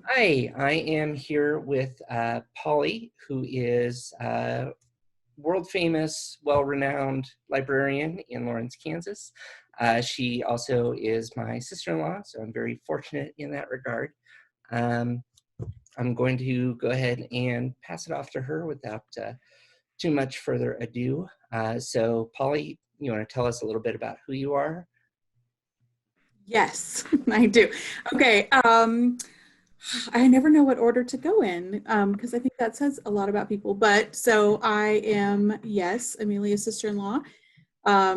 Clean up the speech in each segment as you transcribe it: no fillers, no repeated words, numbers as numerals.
Hi, I am here with Polly, who is a world famous, well renowned librarian in Lawrence, Kansas. She also is my sister in law, so I'm very fortunate in that regard. Um, I'm going to go ahead and pass it off to her without too much further ado. So, Polly, you want to tell us a little bit about who you are? Yes, I do. Okay. I never know what order to go in because I think that says a lot about people. But so I am, yes, Amelia's sister-in-law.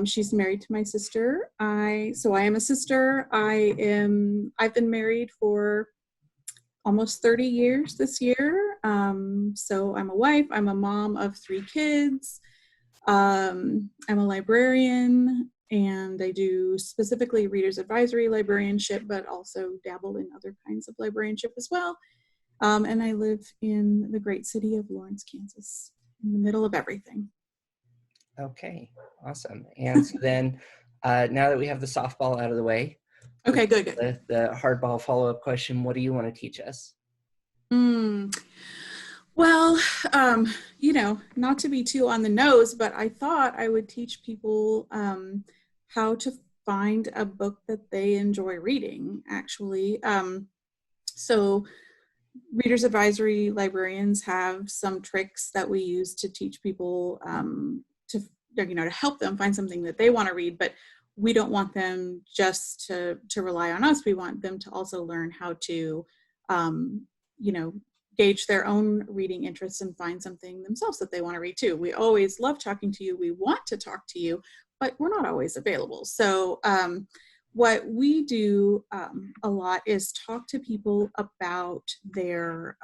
She's married to my sister. I am a sister. I've been married for almost 30 years this year. So I'm a wife. I'm a mom of 3 kids. I'm a librarian and I do specifically readers advisory librarianship, but also dabble in other kinds of librarianship as well. And I live in the great city of Lawrence, Kansas, in the middle of everything. Okay, awesome. And so then, now that we have the softball out of the way, Okay, good, good. the hardball follow-up question, what do you want to teach us? Mm, well, not to be too on the nose, but I thought I would teach people how to find a book that they enjoy reading, actually. So readers advisory librarians have some tricks that we use to teach people to help them find something that they want to read, but we don't want them just to rely on us. We want them to also learn how to um, you know gauge their own reading interests and find something themselves that they want to read too. We always love talking to you, we want to talk to you, but we're not always available. So what we do a lot is talk to people about their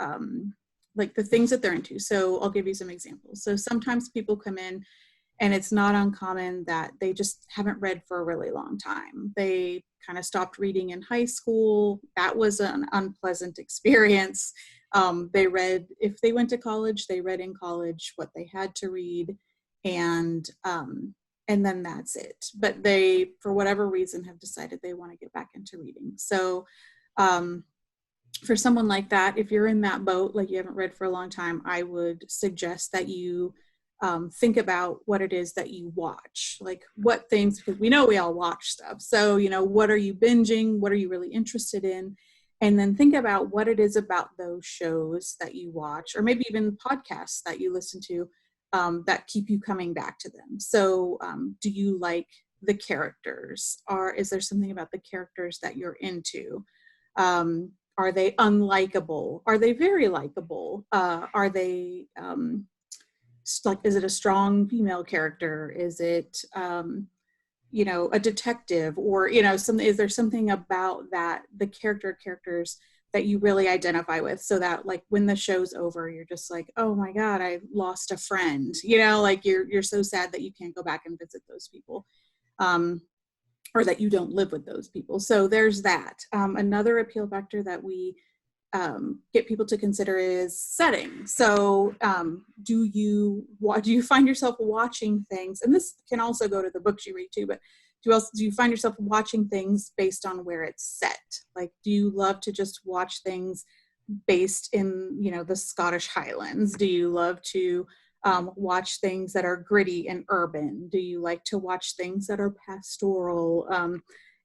like the things that they're into. So I'll give you some examples. So sometimes people come in and it's not uncommon that they just haven't read for a really long time. They kind of stopped reading in high school. That was an unpleasant experience. They read, if they went to college, they read in college what they had to read, and and then that's it. But they, for whatever reason, have decided they want to get back into reading. So um, for someone like that, if you're in that boat, like you haven't read for a long time, I would suggest that you think about what it is that you watch, like what things, because we know we all watch stuff. So, what are you binging? What are you really interested in? And then think about what it is about those shows that you watch, or maybe even podcasts that you listen to that keep you coming back to them. So, do you like the characters? Or is there something about the characters that you're into? Are they unlikable? Are they very likable? Are they like, is it a strong female character? Is it a detective, or something? Is there something about that the characters that you really identify with, so that like when the show's over, you're just like, oh my god, I lost a friend. Like you're so sad that you can't go back and visit those people. Or that you don't live with those people. So there's that. Another appeal factor that we get people to consider is setting. So do you find yourself watching things? And this can also go to the books you read too, but do you find yourself watching things based on where it's set? Like, do you love to just watch things based in, the Scottish Highlands? Do you love to watch things that are gritty and urban? Do you like to watch things that are pastoral?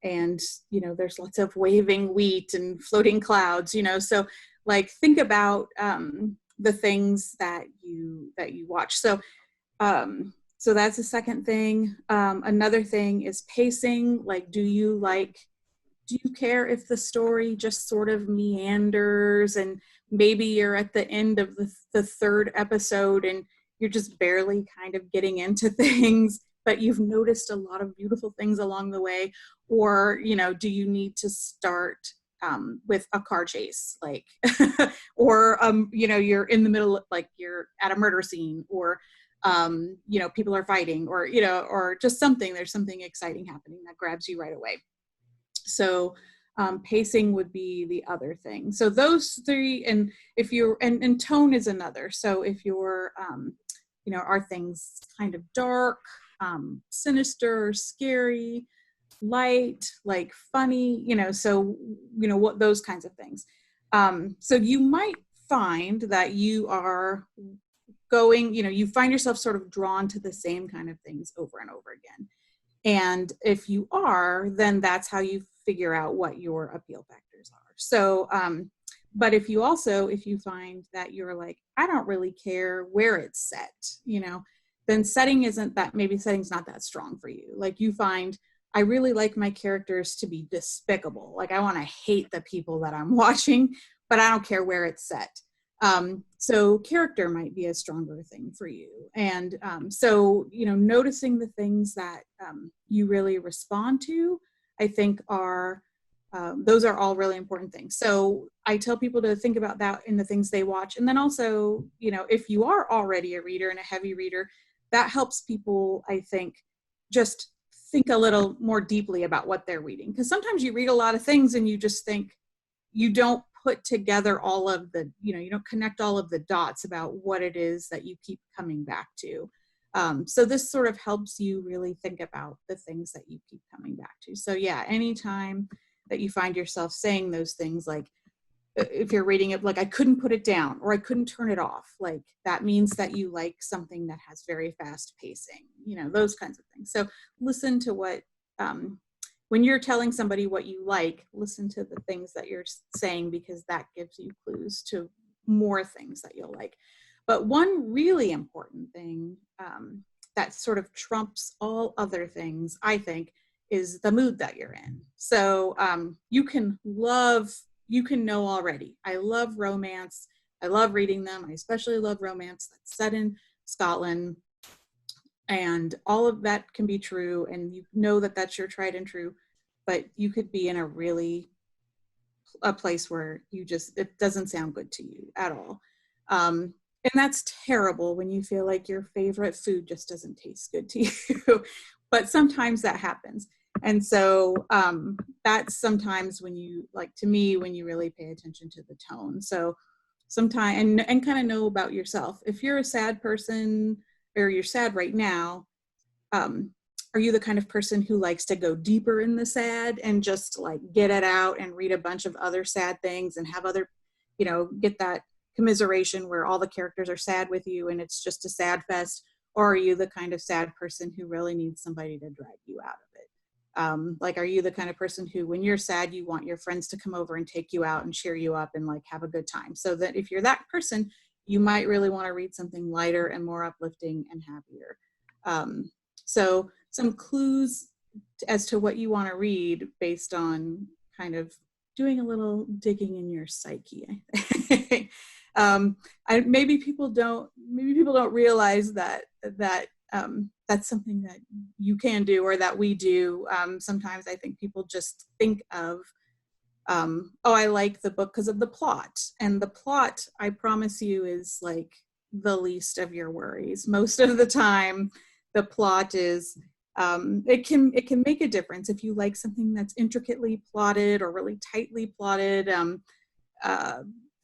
And there's lots of waving wheat and floating clouds. So like think about the things that you watch. So that's the second thing. Another thing is pacing. Like, do you care if the story just sort of meanders, and maybe you're at the end of the third episode and you're just barely kind of getting into things, but you've noticed a lot of beautiful things along the way? Or, do you need to start with a car chase, like, or, you're in the middle, like you're at a murder scene, or, people are fighting, or, or just something, there's something exciting happening that grabs you right away. So pacing would be the other thing. So those three, and if you're, and tone is another. So if you're, are things kind of dark, sinister, scary, light, like funny, so, what those kinds of things. So you might find that you are going, you find yourself sort of drawn to the same kind of things over and over again. And if you are, then that's how you figure out what your appeal factors are. So, but if you find that you're like, I don't really care where it's set, then maybe setting's not that strong for you. Like you find, I really like my characters to be despicable. Like I want to hate the people that I'm watching, but I don't care where it's set. So character might be a stronger thing for you. And so, noticing the things that you really respond to, I think those are all really important things. So I tell people to think about that in the things they watch. And then also, if you are already a reader and a heavy reader, that helps people, I think, just think a little more deeply about what they're reading. Because sometimes you read a lot of things and you just think, you don't put together all of the, you don't connect all of the dots about what it is that you keep coming back to. So this sort of helps you really think about the things that you keep coming back to. So yeah, anytime that you find yourself saying those things, like if you're reading it, like I couldn't put it down or I couldn't turn it off, like that means that you like something that has very fast pacing, those kinds of things. So listen to what, when you're telling somebody what you like, listen to the things that you're saying, because that gives you clues to more things that you'll like. But one really important thing that sort of trumps all other things, I think, is the mood that you're in. So you can know already, I love romance. I love reading them. I especially love romance that's set in Scotland. And all of that can be true, and you know that that's your tried and true, but you could be in a place where it doesn't sound good to you at all. And that's terrible when you feel like your favorite food just doesn't taste good to you. But sometimes that happens. And so that's sometimes when you, like to me, when you really pay attention to the tone. So sometimes, and kind of know about yourself. If you're a sad person, or you're sad right now, are you the kind of person who likes to go deeper in the sad and just like get it out and read a bunch of other sad things and have other, get that commiseration where all the characters are sad with you and it's just a sad fest? Or are you the kind of sad person who really needs somebody to drag you out of it? Like, are you the kind of person who, when you're sad, you want your friends to come over and take you out and cheer you up and like have a good time? So that if you're that person, you might really want to read something lighter and more uplifting and happier. So some clues as to what you want to read based on kind of doing a little digging in your psyche. Maybe people don't realize that that's something that you can do, or that we do. Sometimes I think people just think of, oh, I like the book because of the plot. And the plot, I promise you, is like the least of your worries. Most of the time, the plot is, it can make a difference if you like something that's intricately plotted or really tightly plotted.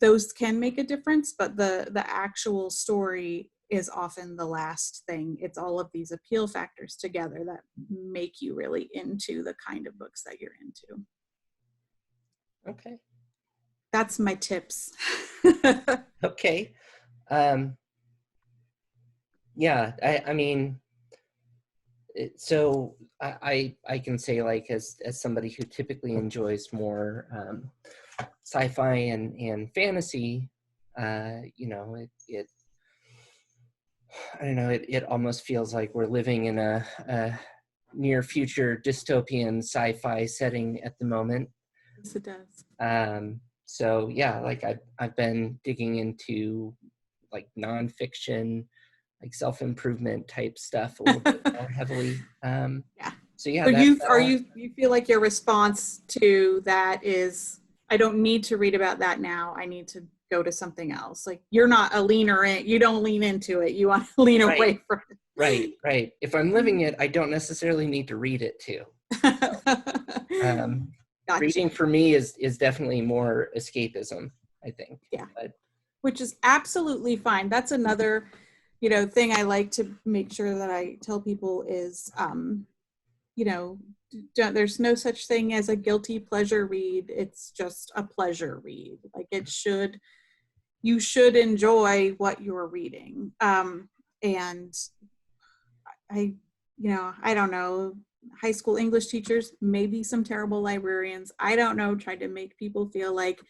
Those can make a difference, but the actual story is often the last thing. It's all of these appeal factors together that make you really into the kind of books that you're into. Okay. That's my tips. Okay. Yeah, I mean, so I can say, like, as somebody who typically enjoys more sci-fi and fantasy, it I don't know, it almost feels like we're living in a near future dystopian sci-fi setting at the moment. Yes, it does. So yeah, like I've been digging into like nonfiction, like self-improvement type stuff a little bit more heavily. Yeah. So yeah, So you feel like your response to that is, I don't need to read about that now. I need to go to something else. Like you're not a leaner in, you don't lean into it. You want to lean away from it. Right. If I'm living it, I don't necessarily need to read it too. Gotcha. Reading for me is definitely more escapism, I think. Yeah. Which is absolutely fine. That's another, thing I like to make sure that I tell people is, there's no such thing as a guilty pleasure read. It's just a pleasure read. Like you should enjoy what you're reading. And I, I don't know, high school English teachers, maybe some terrible librarians, I don't know, tried to make people feel like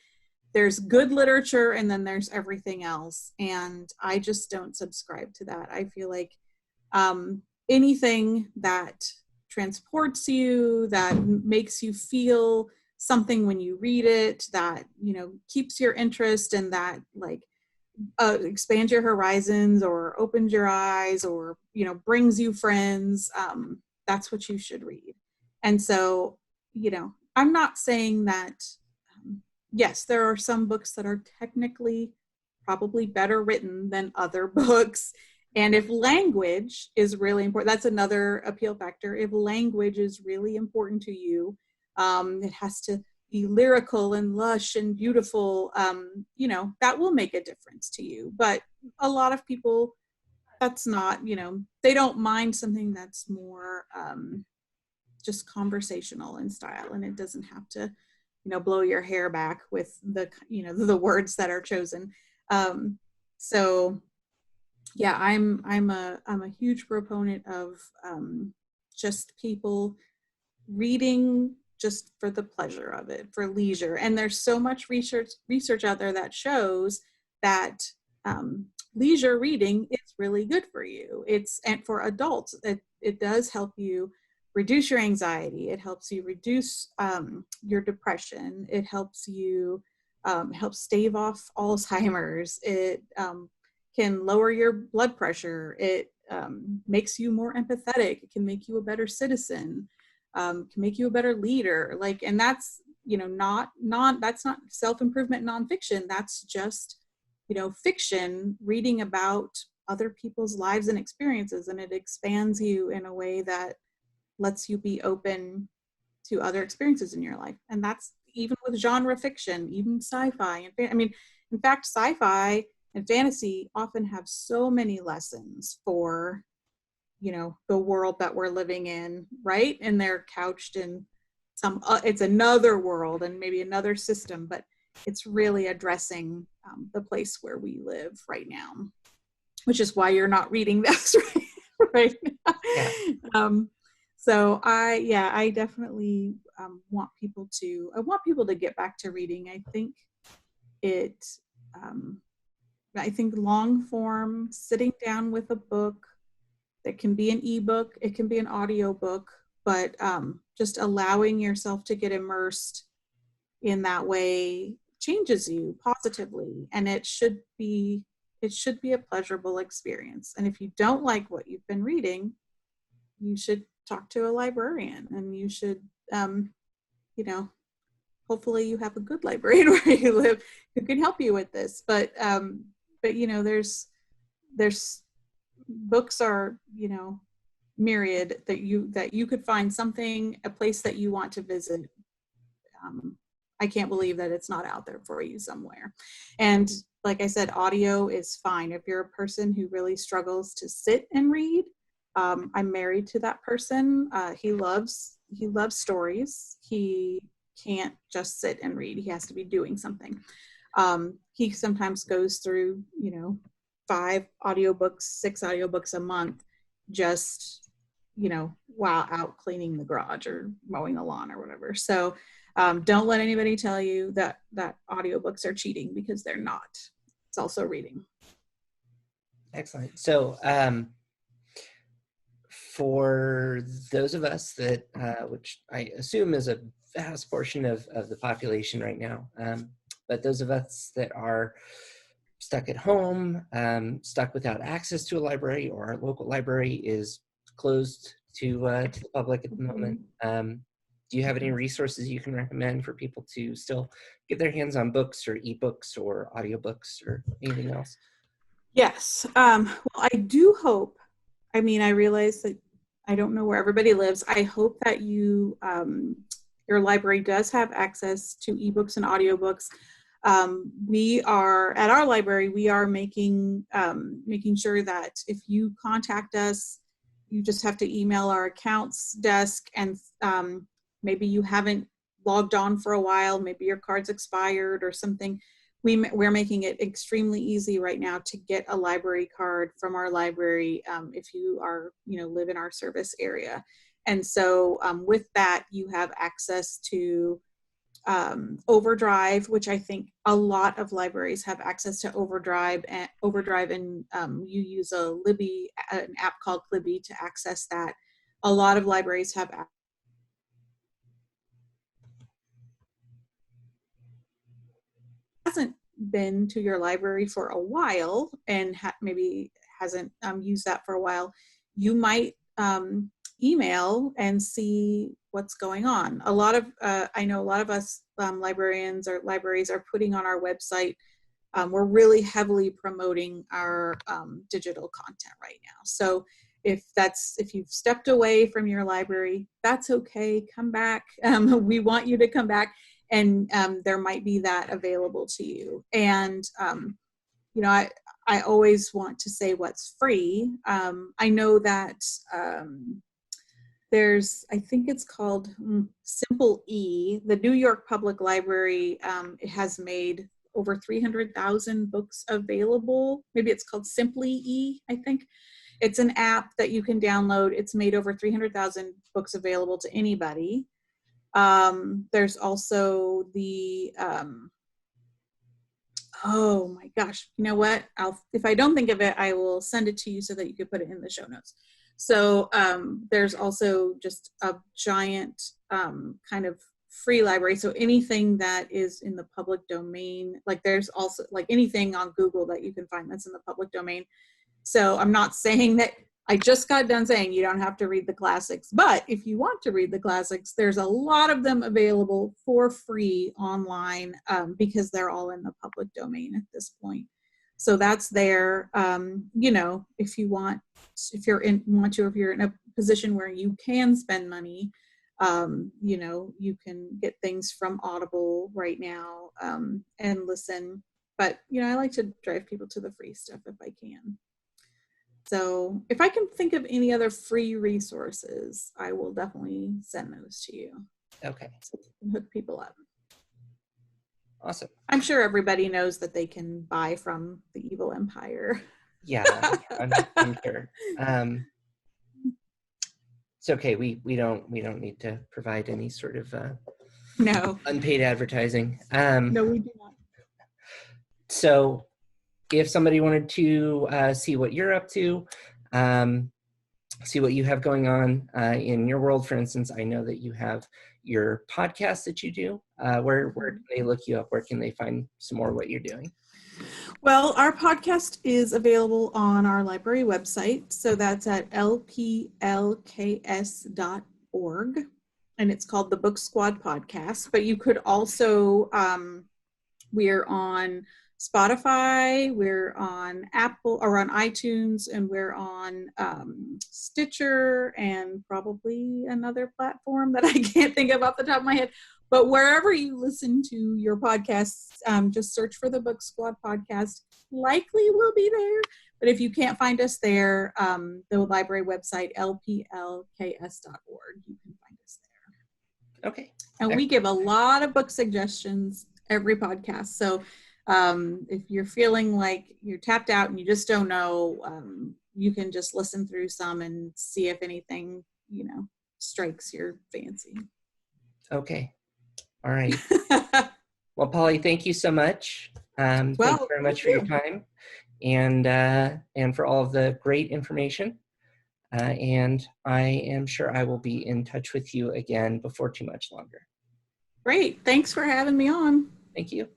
there's good literature and then there's everything else. And I just don't subscribe to that. I feel like anything that transports you, that makes you feel something when you read it, that, keeps your interest, and that like expands your horizons or opens your eyes or, brings you friends, that's what you should read. And so, I'm not saying that, yes, there are some books that are technically probably better written than other books. And if language is really important, that's another appeal factor. If language is really important to you, it has to be lyrical and lush and beautiful, that will make a difference to you. But a lot of people, that's not, they don't mind something that's more just conversational in style, and it doesn't have to, blow your hair back with the, the words that are chosen. So yeah, I'm a huge proponent of just people reading just for the pleasure of it, for leisure. And there's so much research out there that shows that leisure reading is really good for you. And for adults, it does help you reduce your anxiety. It helps you reduce your depression. It helps you help stave off Alzheimer's. It can lower your blood pressure. It makes you more empathetic. It can make you a better citizen. Can make you a better leader. And that's, that's not self-improvement nonfiction. That's just, fiction, reading about other people's lives and experiences. And it expands you in a way that lets you be open to other experiences in your life. And that's even with genre fiction, even sci-fi. In fact, sci-fi and fantasy often have so many lessons for, the world that we're living in, right? And they're couched in it's another world and maybe another system, but it's really addressing the place where we live right now, which is why you're not reading this right now. Yeah. So I definitely want people to get back to reading. I think long form, sitting down with a book, that can be an ebook, it can be an audio book, but just allowing yourself to get immersed in that way changes you positively. And it should be a pleasurable experience. And if you don't like what you've been reading, you should talk to a librarian, and you should, hopefully you have a good librarian where you live who can help you with this. But there's books are, myriad that you could find something, a place that you want to visit. I can't believe that it's not out there for you somewhere. And like I said, audio is fine. If you're a person who really struggles to sit and read, I'm married to that person. He loves stories. He can't just sit and read. He has to be doing something. He sometimes goes through, 5 audiobooks, 6 audiobooks a month, just, while out cleaning the garage or mowing the lawn or whatever. So don't let anybody tell you that audiobooks are cheating, because they're not. It's also reading. Excellent. So for those of us that, which I assume is a vast portion of the population right now, but those of us that are stuck at home, stuck without access to a library, or our local library is closed to the public at the moment, do you have any resources you can recommend for people to still get their hands on books or ebooks or audiobooks or anything else? Yes. Well, I do hope, I realize that I don't know where everybody lives. I hope that your library does have access to ebooks and audiobooks. We are, at our library, we are making sure that if you contact us, you just have to email our accounts desk, and maybe you haven't logged on for a while, maybe your card's expired or something. We're making it extremely easy right now to get a library card from our library if you are, live in our service area. And so with that, you have access to Overdrive, which I think a lot of libraries have access to Overdrive, and you use an app called Libby to access that. A lot of libraries have hasn't been to your library for a while and maybe hasn't used that for a while, you might email and see what's going on. I know a lot of us librarians or libraries are putting on our website. We're really heavily promoting our digital content right now. So if you've stepped away from your library, that's okay. Come back. We want you to come back, and there might be that available to you. And I always want to say what's free. I know that I think it's called Simple E. The New York Public Library has made over 300,000 books available. Maybe it's called Simply E, I think. It's an app that you can download. It's made over 300,000 books available to anybody. There's also the, oh my gosh, you know what? If I don't think of it, I will send it to you so that you could put it in the show notes. So there's also just a giant kind of free library. So anything that is in the public domain, like there's also like anything on Google that you can find that's in the public domain. So I'm not saying that, I just got done saying you don't have to read the classics, but if you want to read the classics, there's a lot of them available for free online because they're all in the public domain at this point. So that's there. If you're in a position where you can spend money, you can get things from Audible right now and listen. But I like to drive people to the free stuff if I can. So if I can think of any other free resources, I will definitely send those to you. Okay. So you can hook people up. Awesome. I'm sure everybody knows that they can buy from the Evil Empire. Yeah, I'm sure. It's okay. We don't need to provide any sort of no unpaid advertising. No, we do not. So if somebody wanted to see what you're up to, see what you have going on in your world, for instance, I know that you have your podcast that you do. Where can they look you up? Where can they find some more of what you're doing? Well, our podcast is available on our library website. So that's at lplks.org. And it's called the Book Squad Podcast. But you could also, we're on Spotify, we're on Apple, or on iTunes, and we're on Stitcher, and probably another platform that I can't think of off the top of my head. But wherever you listen to your podcasts, just search for the Book Squad Podcast. Likely we'll be there. But if you can't find us there, the library website, lplks.org, you can find us there. Okay. And we give a lot of book suggestions every podcast. So if you're feeling like you're tapped out and you just don't know, you can just listen through some and see if anything, strikes your fancy. Okay. All right. Well, Polly, thank you so much. Thank you very much for your time and for all of the great information. And I am sure I will be in touch with you again before too much longer. Great. Thanks for having me on. Thank you.